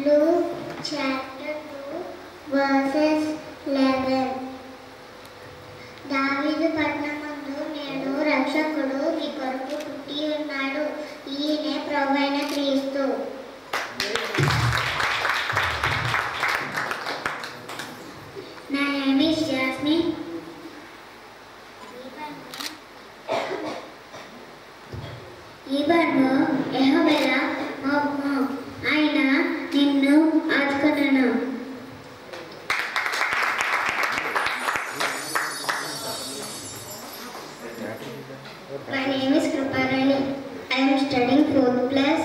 Luke chapter 2 verses 11. దావీదు పట్టణమందు నేడు రక్షకుడు మీ కొరకు పుట్టి ఉన్నాడు. ఈయనే ప్రభువైన క్రీస్తు. My name is Jasmine. ఈబను యెహోవా మోము ఆయన నిన్ను ఆదుకొనును. My name is Kruparani. I am studying 4th class.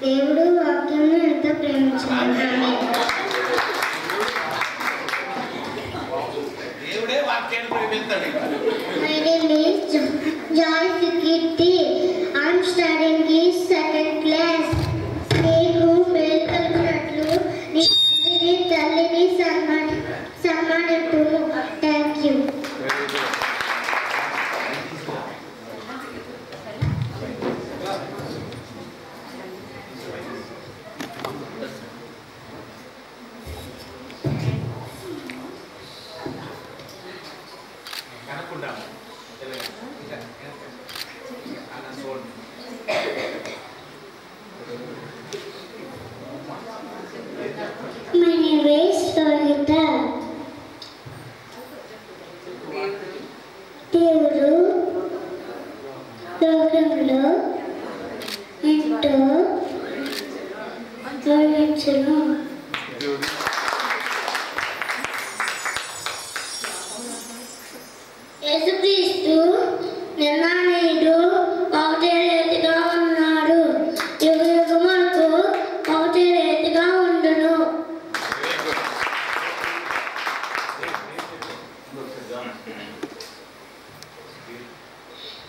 దేవుడు వాక్యమును ఎంతో ప్రేమించాడు. దేవుడే వాక్యాన్ని ప్రేమిస్తాడు. My name is Joy Fikirti. I am studying in 2nd class. నేను మేల్కొల్పినట్లు నీ తండ్రిని తల్లిని సన్మానింపుము. Thank you. My name is Sohita. దేవుడు లోకంలో ఎంతో గౌరవించును. యేసుక్రీస్తు నిన్న నేడు ఒకటే రీతిగా ఉన్నాడు. యుగ యుగములకు ఒకటే రీతిగా ఉండును.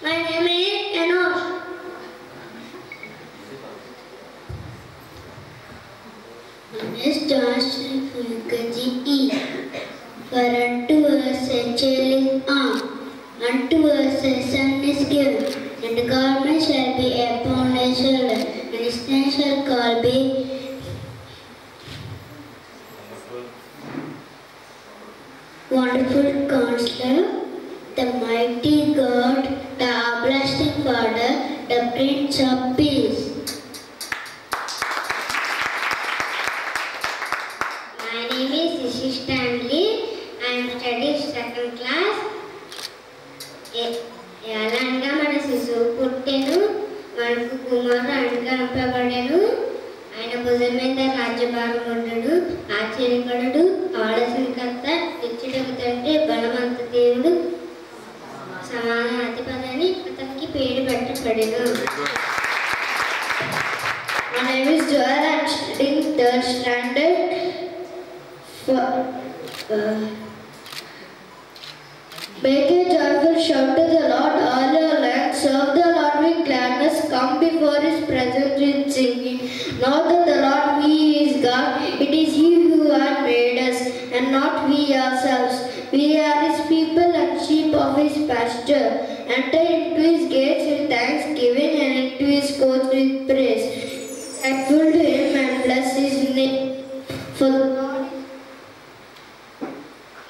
My name is Enosh. My name is Joshua Fulkaji. For unto us a child is born, unto us a son is given, and the government shall be upon his shoulder, and his name shall call be Wonderful Counselor, the Mighty God, the Everlasting Father, the Prince of Peace. My name is Ishi Stanley. I am studying 2nd class. ఎలాగా మన శిశువు పుట్టెను, మనకు కుమారుడు అనుకరింపబడెను. ఆయన భుజం మీద రాజ్యభారం ఉండడు. ఆశ్చర్యకరుడు, ఆలోచనకర్త, నిత్యుడగు తండ్రి, బలవంత దేవుడు, సమాధానాధిపతి అతనికి పేరు పెట్టబడెను. My name is Joel. I am studying 3rd standard. Make a joyful shout to the Lord, all your lands. Serve the Lord with gladness. Come before His presence with singing. Know that the Lord, He is God. It is He who has made us, and not we ourselves. We are His people and sheep of His pasture. Enter into His gates with thanksgiving and into His courts with praise. Thankful to Him and bless His name.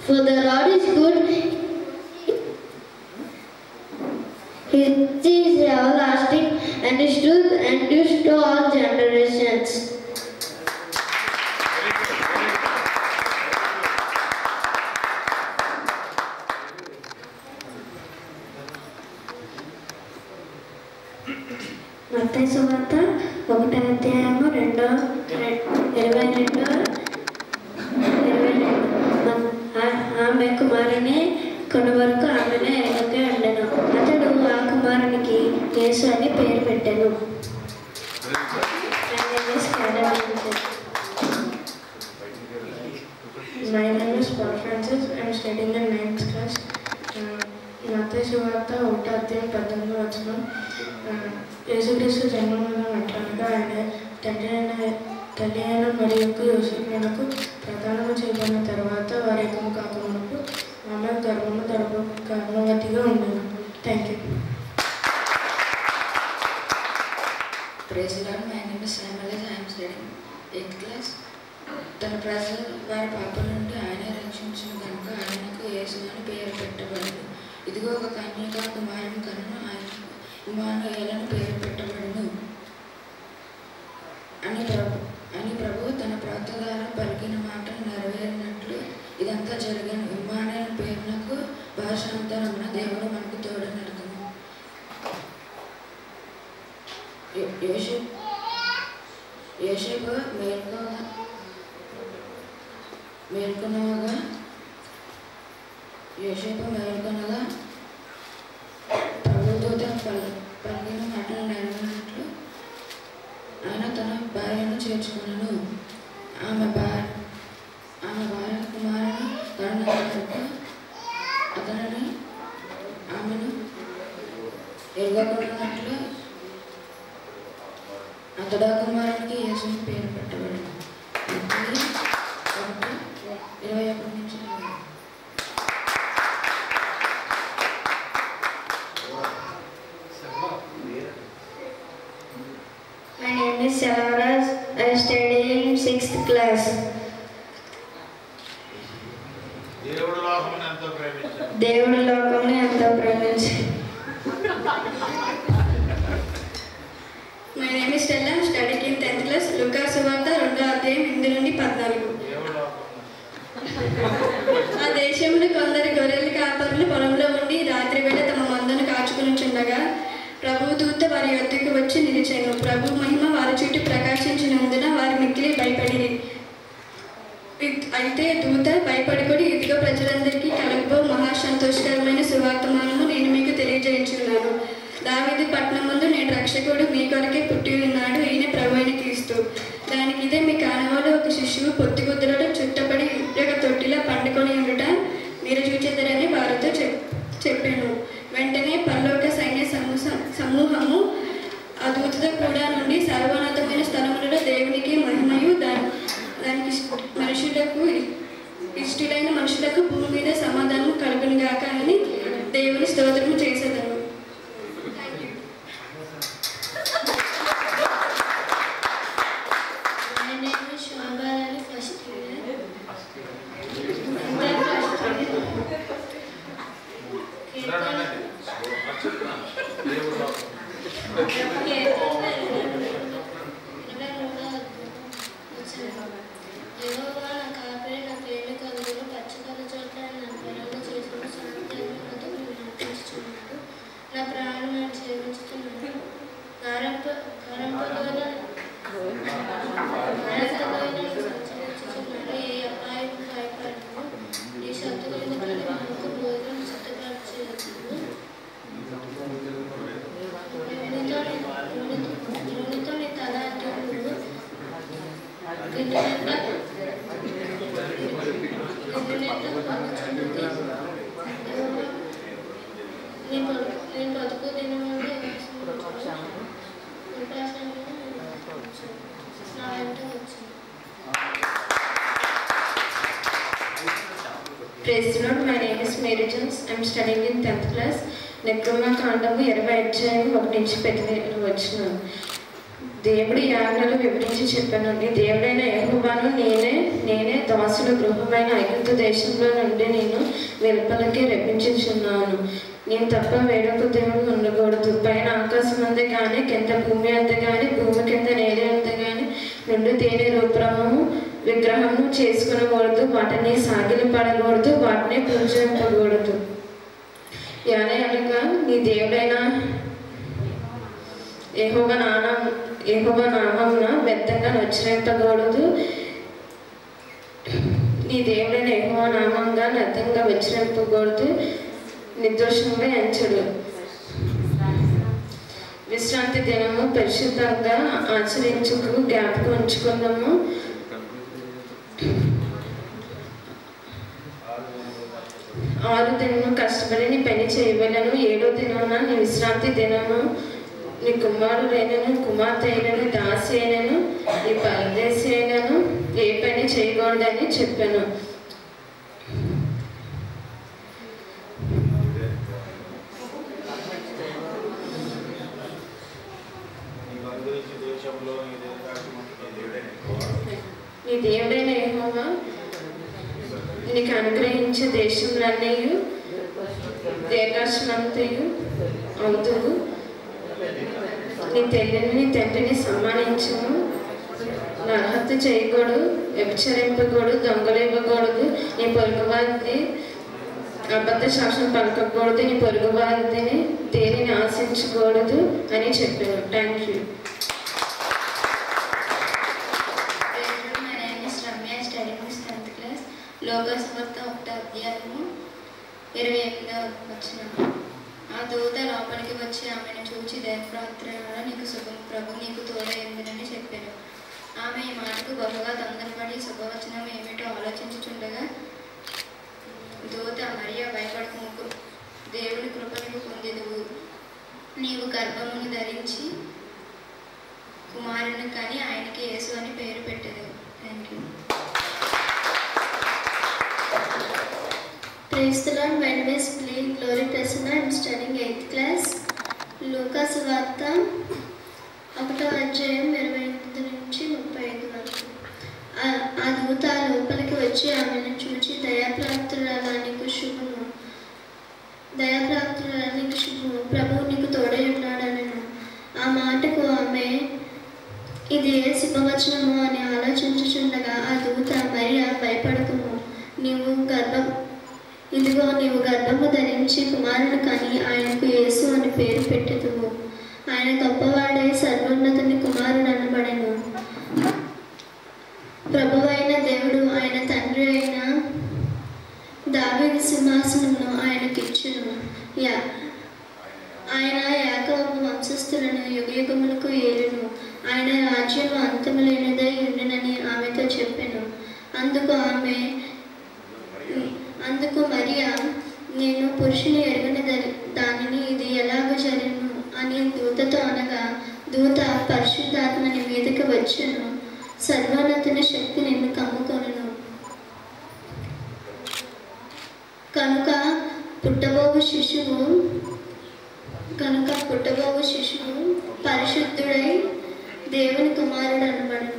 For the Lord is good. His mercy is everlasting, and His truth endures to all generations. మత్తయి సువార్త 1వ అధ్యాయము 22 ఆమె కుమారుని కొన్ని వరకు ఆమెనే ఎలుక ఉండెను. అతడు ఆ కుమారునికి యేసు అని పేరు పెట్టెను. My name is Paul Francis. I am studying in 9th class. మత్తయి సువార్త 1:18 యేసుక్రీస్తు జన్మమున అట్లనగా ఆయన తల్లి అయిన మరియకు యోసేపునకు ప్రదానము చేయబడిన తర్వాత వారి ఏకము కాకమునకు ఆమె గర్భవతిగా ఉండేది. Thank you. Praise the Lord. My name is Samuel. I am studying 8th class. తన ప్రజలు వారి పాపల నుండి ఆయన రక్షించిన కనుక ఆయనకు యేసు అని పేరు పెట్టబడింది. ఇదిగో ఒక కన్యకా కుమారుని కనుక ఆయనకు ఇమ్మానుయేలని పేరు పెట్టబడును అని ప్రభు తన ప్రవక్త ద్వారా పలికిన మాట నెరవేరినట్లు ఇదంతా జరిగాను. ఇమ్మానుయేలు పేరునకు భాషాంతరమున దేవుడు మనకు తోడనడుగును. యోసేపు మేల్కొనగా ప్రభుదూత పలికిన మాటలు నెరవేరినట్లు ఆయన తన భార్యను చేర్చుకున్నాను. ఆమె భార్య కుమారుని కరుణకు అతనిని ఆమెను ఎరగకుండానట్లు అతడా కుమారునికి యేసుని పేరు పెట్టబడింది. 21 నుంచి My name is Saraj. I am studying 6th class. దేవుడు లోకమును ఎంతో ప్రేమించాడు. My name is Stella. I am studying in 10th class. లూకా సువార్త 2:8-14. ఆ దేశంలో కొందరు గొర్రెల కాపరులు పొలంలో ఉండి రాత్రి వేళ తమ మందను కాచుకునిచుండగా ప్రభు దూత వారి యొద్దకు వచ్చి నిలిచెను. ప్రభు మహిమ వారి చుట్టూ ప్రకాశించినందున వారి మిక్కిలి భయపడిరి. అయితే దూత భయపడుకొని ఇదిగో ప్రజలందరికీ కలుగుబో మహా సంతోషకరమైన సువార్తమానము నేను మీకు తెలియజేయించున్నాను. దావీదు పట్టణం ముందు నేను రక్షకుడు మీ కొరకే పుట్టి ఉన్నాడు, ఈయన ప్రభువైన క్రీస్తు. దానికి ఇదే మీ కానవాలో ఒక శిశువు పొత్తిగుద్దలతో చుట్టబడి ఒక తొట్టిలో పండుకొని ఉండుట మీరు చూచెదరని వారితో చెప్పాను. వెంటనే పరలోక సైన్య సమూహము ఆ దూతతో కూడా నుండి సర్వోన్నతమైన స్థలములలో దేవునికి మహిమయు దానికి మనుషులకు ఇష్టులైన మనుషులకు భూమి మీద సమాధానం కలుగునుగాక అని దేవుని స్తోత్రము చేసేదను. Praise the Lord. My name is Mary Jones. I am studying in 10th class. నిర్గమకాండము 20:8 దేవుడి ఆజ్ఞలు వివరించి చెప్పాను. దేవుడైన యెహోవాను నేనే దాసుల గృహమైన ఐగుప్తు దేశంలో నుండి నేను వెలుపలకి రప్పించుచున్నాను. నేను తప్ప వేరొక దేవుడు ఉండకూడదు. పైన ఆకాశం అంతే కానీ కింద భూమి అంతే కానీ భూమి కింద నేల అంతే కానీ నుండి దేని రూపము విగ్రహము చేసుకునకూడదు. వాటిని సాగిలి పడకూడదు. వాటిని పూజింపకూడదు. అనగా నీ దేవుడైన యెహోవా నామమున వ్యర్థంగా ఉచ్చరింపకూడదు. నీ దేవుడైన యెహోవా నామంగా వ్యర్థంగా ఉచ్చరింపకూడదు. నిర్దోషంగా ఎంచడు. విశ్రాంతి దినము పరిశుద్ధంగా ఆచరించుకు జ్ఞాపకం ఉంచుకున్నాము. 6 దినము కష్టపడి నీ పని చేయవలను, 7వ దినమున నీ విశ్రాంతి దినము. నీ కుమారుడైనను కుమార్తె అయినను దాసి అయినను నీ పరదేశి అయినను ఏ పని చేయకూడదని చెప్పాను. నీ దేవుడైన యెహోవా నీకు అనుగ్రహించే దేశంలన్నయు దీర్ఘాయుష్మంతయు అవుతువు. నీ తల్లిని నీ తండ్రిని సమ్మానించము. నరహత్య చేయకూడదు, వ్యభిచరింపకూడదు, దొంగలు ఇవ్వకూడదు, నీ పొరుగు వారిని అబద్ధ శాసనం పలకకూడదు, నీ పొరుగు వారిని దేనిని ఆశించకూడదు అని చెప్పాను. Thank you. లోకస్వార్త 1వ అధ్యాయము 28వ వచనం. ఆ దూత లోపలికి వచ్చి ఆమెను చూచి దైవప్రార్థనలో నీకు శుభం, ప్రభు నీకు తోడైందని చెప్పాను. ఆమె ఈ మాటకు బహుగా తొందరపడి శుభవచనం ఏమిటో ఆలోచించుచుండగా దూత మరియా భయపడకు, దేవుని కృప నీవు పొందెదువు, నీవు గర్భమును ధరించి కుమారుని కానీ ఆయనకి యేసు అని పేరు పెట్టెదవు. Thank you. Praise the Lord. My name is Glory Prasanna. I am studying 8th class. లూకాసు వార్త 1వ అధ్యాయం 28 నుంచి 35 వరకు. ఆ దూత లోపలికి వచ్చి ఆమెను చూచి దయాప్రాప్తురాలా నీకు శుభము, దయాప్రాప్తురాలా నీకు శుభము, ప్రభువు నీకు తోడై ఉన్నాడనెను. ఆ మాటకు ఆమె ఇది ఏ శుభవచనము అని ఆలోచించుచుండగా ఆ దూత మరియా భయపడకుము, ఇదిగో నీవు గర్భము ధరించి కుమారుని కని ఆయనకు యేసు అని పేరు పెట్టెదవు. ఆయన గొప్పవాడై సర్వోన్నతుని కుమారుడు అనబడెను. ప్రభువైన దేవుడు ఆయన తండ్రి అయిన దావీదు సింహాసనమును ఆయనకిచ్చును. ఆయన యాకోబు వంశస్థులను యుగయుగములకు ఏలును. ఆయన రాజ్యము అంతము లేనిదై ఉండునని ఆమెతో చెప్పెను. అందుకు మరియా నేను పురుషుని ఎరుగని దానిని ఇది ఎలాగో జరిగిను అని దూతతో అనగా, దూత పరిశుద్ధాత్మ నీ మీదకి వచ్చెను, సర్వోన్నతుని శక్తి నిన్ను కమ్ముకొనును, కనుక పుట్టబోవు శిశువు పరిశుద్ధుడై దేవుని కుమారుడు అనబడును.